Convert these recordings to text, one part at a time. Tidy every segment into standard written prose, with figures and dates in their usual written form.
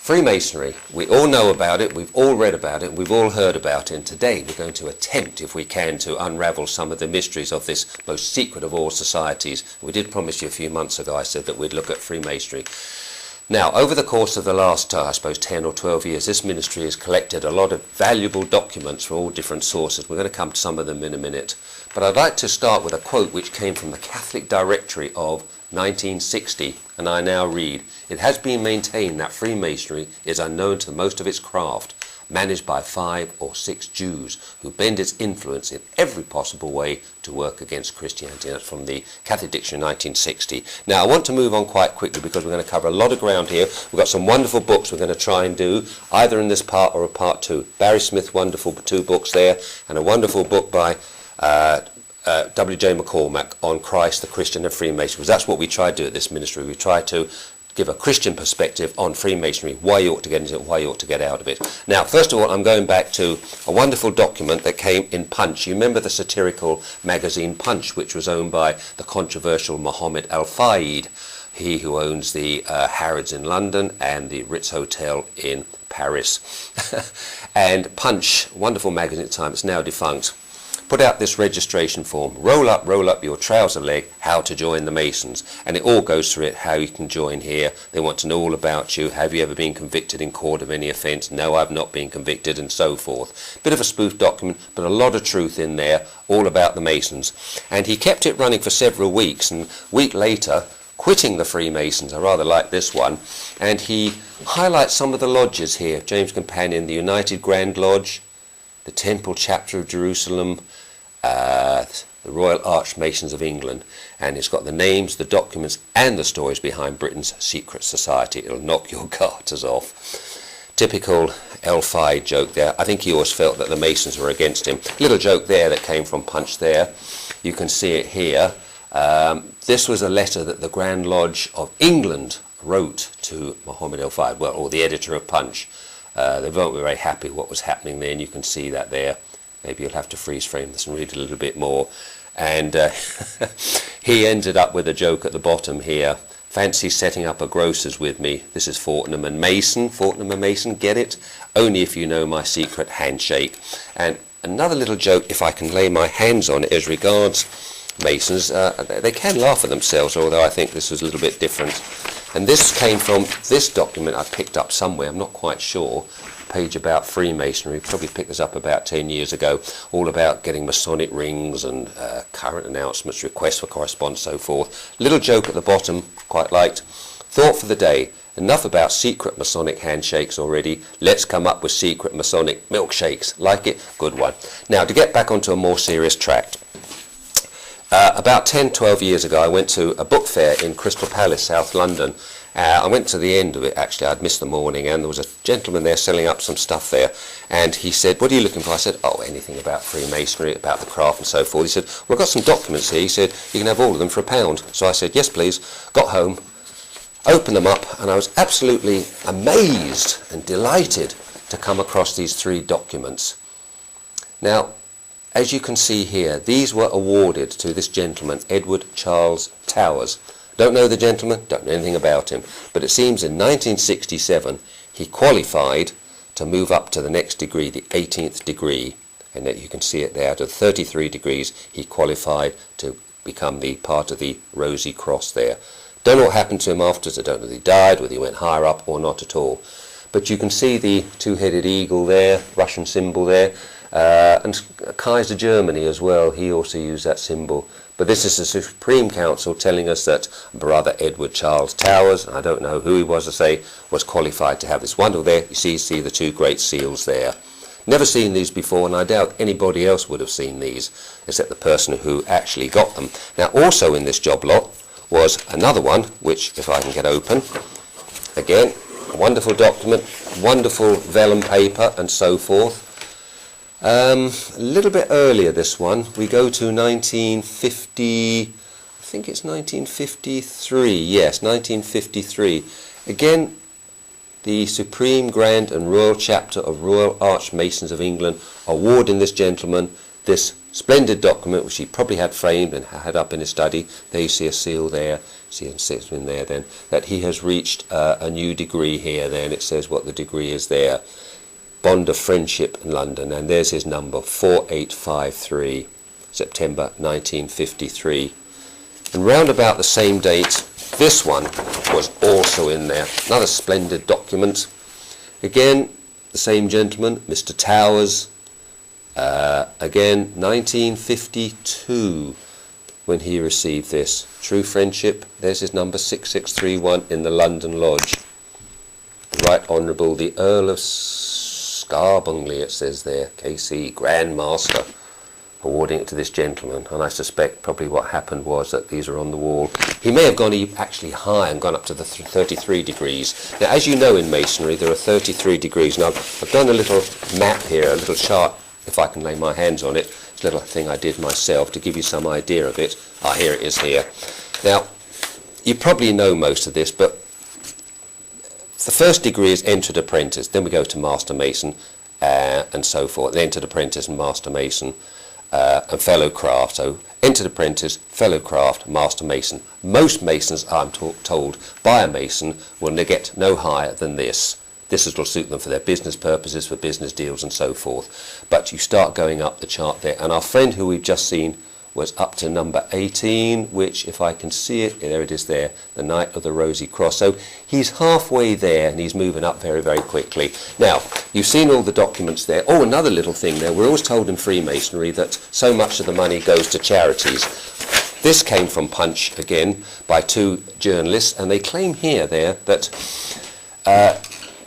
Freemasonry, we all know about it, we've all read about it, we've all heard about it, and today we're going to attempt, if we can, to unravel some of the mysteries of this most secret of all societies. We did promise you a few months ago, I said that we'd look at Freemasonry. Now, over the course of the last, I suppose, 10 or 12 years, this ministry has collected a lot of valuable documents from all different sources. We're going to come to some of them in a minute. But I'd like to start with a quote which came from the Catholic Directory of 1960, and I now read, "It has been maintained that Freemasonry is unknown to most of its craft, managed by 5 or 6 Jews who bend its influence in every possible way to work against Christianity." That's from the Catholic Dictionary 1960. Now I want to move on quite quickly because we're going to cover a lot of ground here. We've got some wonderful books we're going to try and do, either in this part or a part 2. Barry Smith, wonderful 2 books there, and a wonderful book by W.J. McCormack on Christ, the Christian and Freemasonry. Because that's what we try to do at this ministry. We try to give a Christian perspective on Freemasonry, why you ought to get into it, why you ought to get out of it. Now, first of all, I'm going back to a wonderful document that came in Punch. You remember the satirical magazine Punch, which was owned by the controversial Mohammed Al-Fayed, he who owns the Harrods in London and the Ritz Hotel in Paris. And Punch, wonderful magazine at the time, it's now defunct, put out this registration form, roll up your trouser leg, how to join the Masons. And it all goes through it, how you can join here. They want to know all about you. Have you ever been convicted in court of any offence? No, I've not been convicted, and so forth. Bit of a spoof document, but a lot of truth in there, all about the Masons. And he kept it running for several weeks, and a week later, quitting the Freemasons, I rather like this one, and he highlights some of the lodges here. James Companion, the United Grand Lodge, the Temple Chapter of Jerusalem, the Royal Archmasons of England, and it's got the names, the documents and the stories behind Britain's secret society. It'll knock your garters off. Typical L5 joke there. I think he always felt that the Masons were against him. Little joke there that came from Punch there. You can see it here. This was a letter that the Grand Lodge of England wrote to Mohammed Al-Fayed, well, or the editor of Punch. They weren't very happy with what was happening there, and you can see that there. Maybe you'll have to freeze frame this and read a little bit more. And he ended up with a joke at the bottom here. "Fancy setting up a grocer's with me. This is Fortnum and Mason. Fortnum and Mason, get it? Only if you know my secret handshake." And another little joke, if I can lay my hands on it as regards Masons, they can laugh at themselves, although I think this was a little bit different. And this came from this document I picked up somewhere, I'm not quite sure, page about Freemasonry. Probably picked this up about 10 years ago, all about getting Masonic rings and current announcements, requests for correspondence, so forth. Little joke at the bottom, quite liked. "Thought for the day, enough about secret Masonic handshakes already. Let's come up with secret Masonic milkshakes." Like it? Good one. Now, to get back onto a more serious track. About 10, 12 years ago, I went to a book fair in Crystal Palace, South London. I went to the end of it, actually. I'd missed the morning, and there was a gentleman there selling up some stuff there. And he said, "What are you looking for?" I said, "Oh, anything about Freemasonry, about the craft and so forth." He said, "Well, I've got some documents here." He said, "You can have all of them for £1." So I said, "Yes, please." Got home, opened them up, and I was absolutely amazed and delighted to come across these 3 documents. Now, as you can see here, these were awarded to this gentleman, Edward Charles Towers. Don't know the gentleman, don't know anything about him, but it seems in 1967 he qualified to move up to the next degree, the 18th degree, and that you can see it there. Out of 33 degrees he qualified to become the part of the Rosy Cross there. Don't know what happened to him afterwards. I don't know if he died, whether he went higher up or not at all. But you can see the 2-headed eagle there, Russian symbol there, and Kaiser Germany as well, he also used that symbol. But this is the Supreme Council telling us that Brother Edward Charles Towers, and I don't know who he was to say, was qualified to have this wonderful there. You see the 2 great seals there. Never seen these before, and I doubt anybody else would have seen these, except the person who actually got them. Now, also in this job lot was another one, which, if I can get open, again, a wonderful document, wonderful vellum paper, and so forth. A little bit earlier, this one, we go to 1950, I think it's 1953, yes, 1953. Again, the Supreme Grand and Royal Chapter of Royal Archmasons of England awarding this gentleman this splendid document, which he probably had framed and had up in his study. There you see a seal there. see it sits in there then, that he has reached a new degree here then. It says what the degree is there. Bond of Friendship in London, and there's his number, 4853, September 1953. And round about the same date, this one was also in there. Another splendid document. Again, the same gentleman, Mr. Towers, again 1952 when he received this. True Friendship, there's his number, 6631 in the London Lodge. Right Honourable the Earl of Scarbungley, it says there, KC, Grand Master, awarding it to this gentleman. And I suspect probably what happened was that these are on the wall. He may have gone actually high and gone up to the 33 degrees. Now, as you know in Masonry, there are 33 degrees. Now, I've done a little map here, a little chart, if I can lay my hands on it. It's a little thing I did myself to give you some idea of it. Here it is here. Now, you probably know most of this, but the first degree is entered apprentice. Then we go to master mason and so forth. Entered apprentice and master mason and fellow craft. So entered apprentice, fellow craft, master mason. Most masons, I'm told by a mason, will get no higher than this. This will suit them for their business purposes, for business deals and so forth. But you start going up the chart there. And our friend who we've just seen was up to number 18, which, if I can see it, there it is there, the Knight of the Rosy Cross. So he's halfway there and he's moving up very, very quickly. Now, you've seen all the documents there. Oh, another little thing there. We're always told in Freemasonry that so much of the money goes to charities. This came from Punch, again, by two journalists, and they claim here there that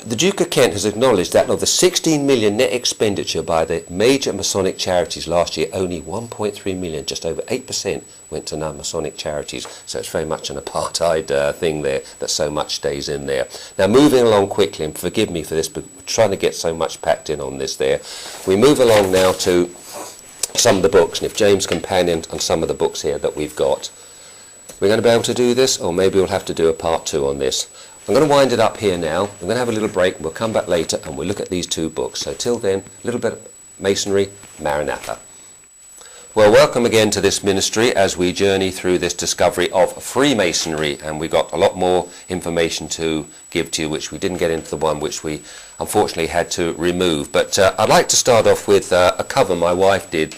the Duke of Kent has acknowledged that of the 16 million net expenditure by the major Masonic charities last year, only 1.3 million, just over 8%, went to non-Masonic charities. So it's very much an apartheid thing there, that so much stays in there. Now, moving along quickly, and forgive me for this, but we're trying to get so much packed in on this there. We move along now to some of the books, and if James can pan in on some of the books here that we've got. We're going to be able to do this, or maybe we'll have to do a part 2 on this. I'm going to wind it up here now. I'm going to have a little break. We'll come back later and we'll look at these 2 books. So till then, a little bit of Masonry, Maranatha. Well, welcome again to this ministry as we journey through this discovery of Freemasonry. And we've got a lot more information to give to you, which we didn't get into the one which we unfortunately had to remove. But I'd like to start off with a cover my wife did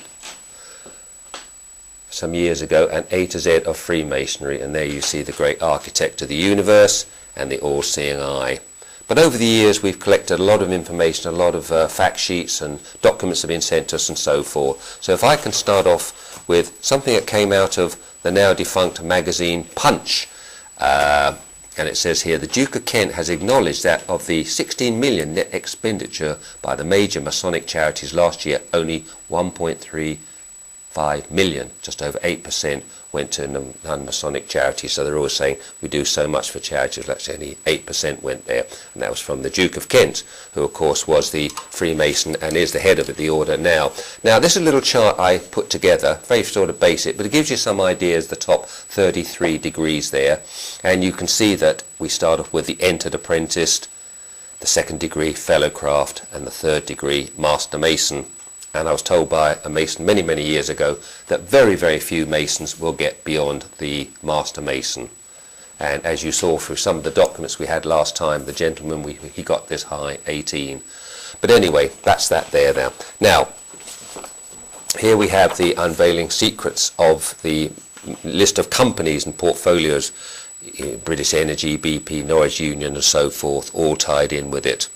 some years ago, an A to Z of Freemasonry. And there you see the great architect of the universe and the all-seeing eye. But over the years we've collected a lot of information, a lot of fact sheets and documents have been sent to us and so forth. So if I can start off with something that came out of the now defunct magazine Punch, and it says here, the Duke of Kent has acknowledged that of the 16 million net expenditure by the major Masonic charities last year, only 1.35 million, just over 8%, went to non-Masonic charities. So they're always saying we do so much for charities, actually only 8% went there, and that was from the Duke of Kent, who of course was the Freemason and is the head of the order now. Now this is a little chart I put together, very sort of basic, but it gives you some ideas, the top 33 degrees there, and you can see that we start off with the entered apprentice, the 2nd degree fellow craft, and the 3rd degree master mason. And I was told by a mason many, many years ago that very, very few masons will get beyond the master mason. And as you saw through some of the documents we had last time, the gentleman, he got this high, 18. But anyway, that's that there now. Now, here we have the unveiling secrets of the list of companies and portfolios, British Energy, BP, Norwich Union and so forth, all tied in with it.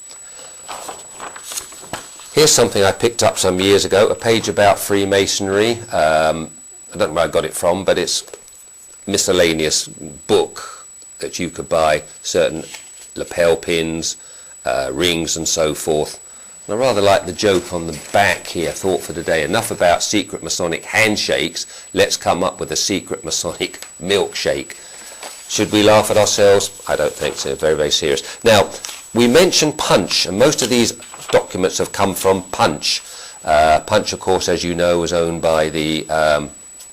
Here's something I picked up some years ago, a page about Freemasonry. I don't know where I got it from, but it's a miscellaneous book that you could buy, certain lapel pins, rings and so forth. And I rather like the joke on the back here, thought for today, enough about secret Masonic handshakes, let's come up with a secret Masonic milkshake. Should we laugh at ourselves? I don't think so, very, very serious. Now, we mentioned Punch, and most of these documents have come from Punch. Punch, of course, as you know, was owned by the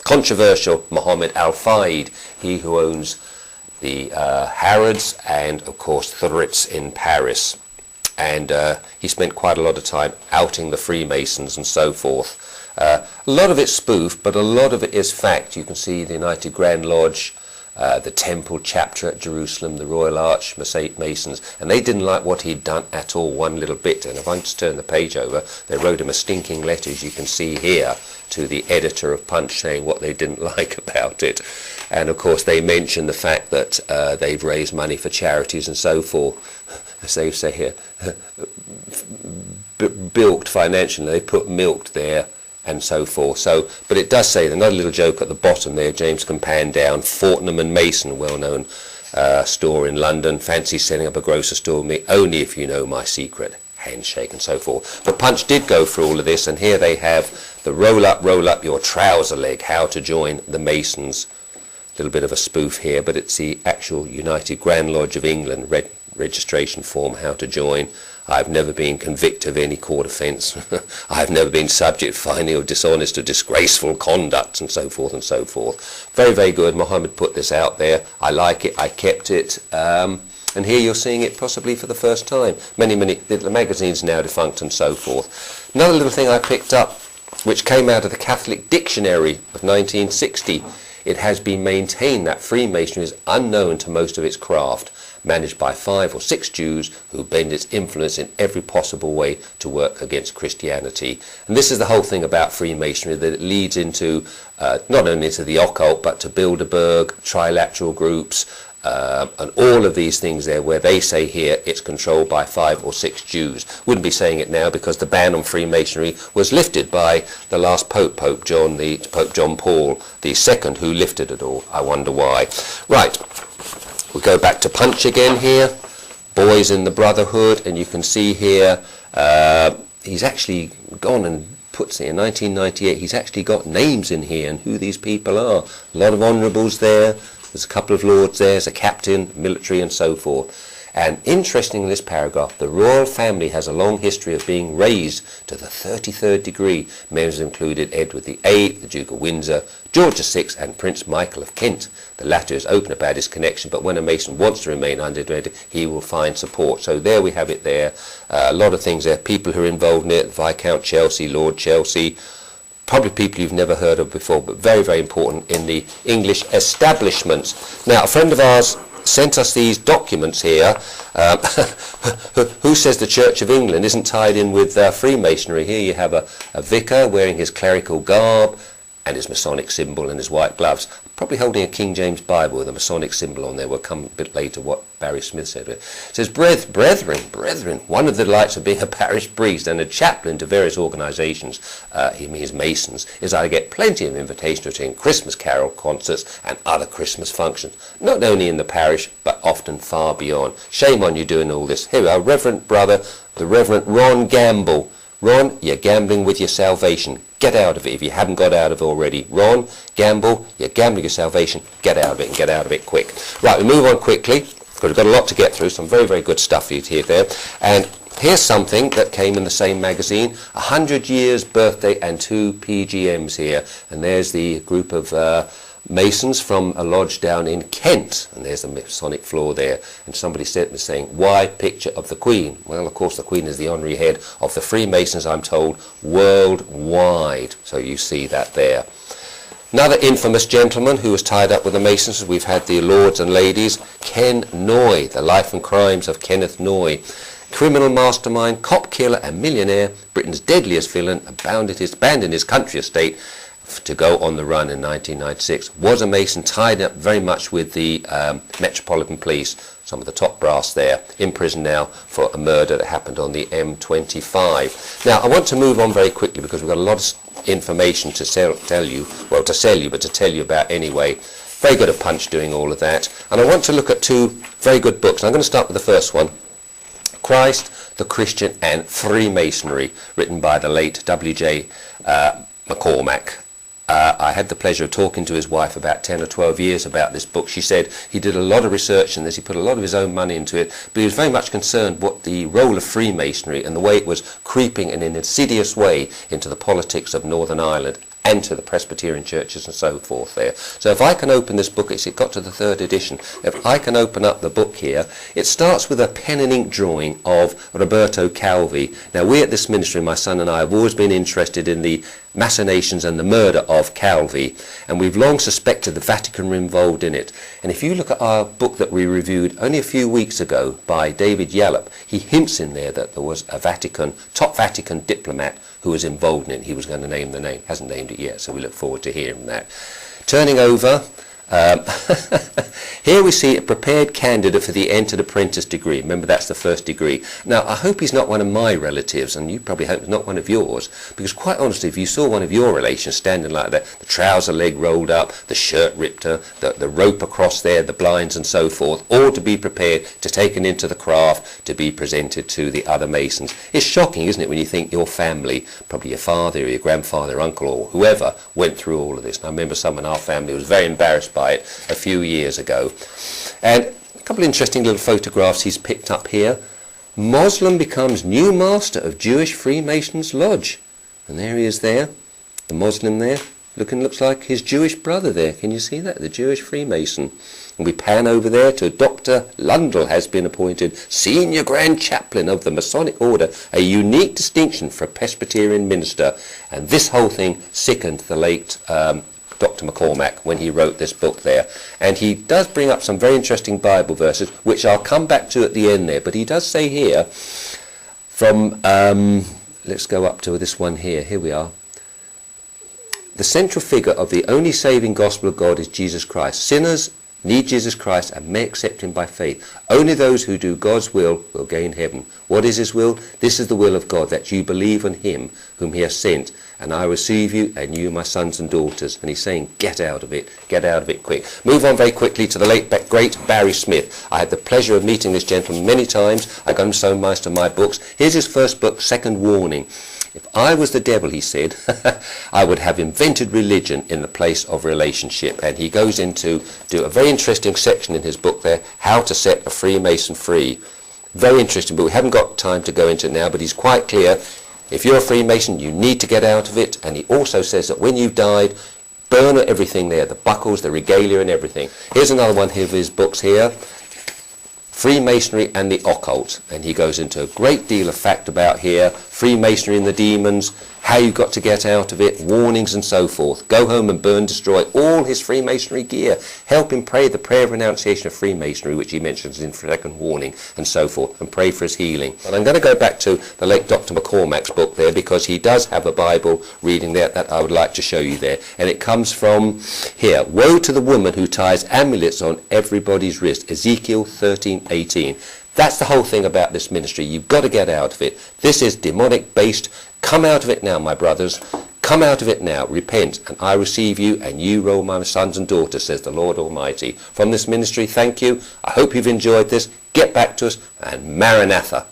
controversial Mohammed Al-Fayed, he who owns the Harrods and, of course, the Ritz in Paris. And he spent quite a lot of time outing the Freemasons and so forth. A lot of it's spoof, but a lot of it is fact. You can see the United Grand Lodge the Temple chapter at Jerusalem, the Royal Arch Masons, and they didn't like what he'd done at all, one little bit. And if I just turn the page over, they wrote him a stinking letter, as you can see here, to the editor of Punch, saying what they didn't like about it. And of course they mentioned the fact that they've raised money for charities and so forth, as they say here, bilked financially. They put milked there and so forth. So, but it does say, another little joke at the bottom there, James Campan down, Fortnum and Mason, well-known store in London, fancy setting up a grocer store with me, only if you know my secret, handshake and so forth. But Punch did go through all of this, and here they have the roll up your trouser leg, how to join the Masons. A little bit of a spoof here, but it's the actual United Grand Lodge of England registration form, how to join. I've never been convicted of any court offence. I've never been subject to finding of dishonest or disgraceful conduct, and so forth and so forth. Very, very good. Mohammed put this out there. I like it. I kept it. And here you're seeing it possibly for the first time. The magazine's now defunct and so forth. Another little thing I picked up, which came out of the Catholic Dictionary of 1960. It has been maintained that Freemasonry is unknown to most of its craft, managed by 5 or 6 Jews who bend its influence in every possible way to work against Christianity. And this is the whole thing about Freemasonry, that it leads into not only into the occult, but to Bilderberg, trilateral groups, and all of these things there, where they say here it's controlled by 5 or 6 Jews. Wouldn't be saying it now, because the ban on Freemasonry was lifted by the last Pope John Paul II, who lifted it all. I wonder why. Right. We go back to Punch again here, Boys in the Brotherhood, and you can see here he's actually gone and puts it in 1998, he's actually got names in here and who these people are. A lot of honourables there, there's a couple of lords there, there's a captain, military and so forth. And interesting in this paragraph, the royal family has a long history of being raised to the 33rd degree. Members included Edward VIII, the Duke of Windsor, George VI and Prince Michael of Kent. The latter is open about his connection, but when a Mason wants to remain underrated, he will find support. So there we have it there. A lot of things there, people who are involved in it, Viscount Chelsea, Lord Chelsea, probably people you've never heard of before, but very, very important in the English establishments. Now, a friend of ours sent us these documents here. Who says the Church of England isn't tied in with Freemasonry? Here you have a vicar wearing his clerical garb and his Masonic symbol and his white gloves, probably holding a King James Bible with a Masonic symbol on there. We'll come a bit later what Barry Smith said. It says, brethren, one of the delights of being a parish priest and a chaplain to various organisations, he means Masons, is I get plenty of invitations to attend Christmas carol concerts and other Christmas functions, not only in the parish, but often far beyond. Shame on you doing all this. Here we are, Reverend Brother, the Reverend Ron Gamble. Ron, you're gambling with your salvation. Get out of it if you haven't got out of it already. Ron, Gamble, you're gambling your salvation. Get out of it, and get out of it quick. Right, we move on quickly, because we've got a lot to get through. Some very, very good stuff here there. And here's something that came in the same magazine, 100 years birthday and 2 PGMs here. And there's the group of Masons from a lodge down in Kent, and there's the Masonic floor there. And somebody said, saying, why picture of the Queen? Well, of course, the Queen is the honorary head of the Freemasons, I'm told, worldwide. So you see that there. Another infamous gentleman who was tied up with the Masons, we've had the lords and ladies, Ken Noy, the life and crimes of Kenneth Noy. Criminal mastermind, cop killer and millionaire, Britain's deadliest villain, abandoned his country estate to go on the run in 1996, was a Mason, tied up very much with the Metropolitan Police, some of the top brass there, in prison now for a murder that happened on the M25. Now, I want to move on very quickly because we've got a lot of information to tell you about anyway. Very good at Punch doing all of that. And I want to look at 2 very good books. I'm going to start with the first one, Christ, the Christian and Freemasonry, written by the late W.J. McCormack. I had the pleasure of talking to his wife about 10 or 12 years about this book. She said he did a lot of research in this, he put a lot of his own money into it, but he was very much concerned what the role of Freemasonry and the way it was creeping in an insidious way into the politics of Northern Ireland and to the Presbyterian churches and so forth there. So if I can open this book, it's got to the 3rd edition. If I can open up the book here, it starts with a pen and ink drawing of Roberto Calvi. Now we at this ministry, my son and I, have always been interested in the machinations and the murder of Calvi, and we've long suspected the Vatican were involved in it. And if you look at our book that we reviewed only a few weeks ago by David Yallop, he hints in there that there was a top Vatican diplomat who was involved in it. He was going to name the name, hasn't named it yet, so we look forward to hearing that. Turning over, here we see a prepared candidate for the entered apprentice degree. Remember, that's the first degree. Now, I hope he's not one of my relatives, and you probably hope he's not one of yours, because quite honestly, if you saw one of your relations standing like that, the trouser leg rolled up, the shirt ripped, the rope across there, the blinds and so forth, all to be prepared to taken into the craft to be presented to the other Masons. It's shocking, isn't it, when you think your family, probably your father or your grandfather or uncle or whoever, went through all of this. And I remember someone in our family was very embarrassed by it a few years ago. And a couple of interesting little photographs he's picked up here. Moslem becomes new master of Jewish Freemasons Lodge. And there he is there, the Moslem there, looks like his Jewish brother there. Can you see that? The Jewish Freemason. And we pan over there to Dr. Lundell has been appointed Senior Grand Chaplain of the Masonic Order, a unique distinction for a Presbyterian minister. And this whole thing sickened the late Dr. McCormack when he wrote this book there. And he does bring up some very interesting Bible verses, which I'll come back to at the end there. But he does say here, from, let's go up to this one here. Here we are. The central figure of the only saving gospel of God is Jesus Christ. Sinners need Jesus Christ and may accept him by faith. Only those who do God's will gain heaven. What is his will? This is the will of God, that you believe on him whom he has sent, and I receive you, and you my sons and daughters. And he's saying, get out of it quick. Move on very quickly to the late great Barry Smith. I had the pleasure of meeting this gentleman many times. I got him so most of my books. Here's his first book, Second Warning. If I was the devil, he said, I would have invented religion in the place of relationship. And he goes into do a very interesting section in his book there, How to Set a Freemason Free. Very interesting, but we haven't got time to go into it now, but he's quite clear. If you're a Freemason, you need to get out of it. And he also says that when you've died, burn everything there, the buckles, the regalia and everything. Here's another one of his books here, Freemasonry and the Occult. And he goes into a great deal of fact about here, Freemasonry and the demons, how you've got to get out of it, warnings and so forth. Go home and burn, destroy all his Freemasonry gear. Help him pray the prayer of renunciation of Freemasonry, which he mentions in Second Warning and so forth, and pray for his healing. And I'm going to go back to the late Dr. McCormack's book there, because he does have a Bible reading there that I would like to show you there. And it comes from here. Woe to the woman who ties amulets on everybody's wrist. Ezekiel 13:18. That's the whole thing about this ministry. You've got to get out of it. This is demonic based. Come out of it now, my brothers. Come out of it now. Repent, and I receive you, and you roll my sons and daughters, says the Lord Almighty. From this ministry, thank you. I hope you've enjoyed this. Get back to us, and Maranatha.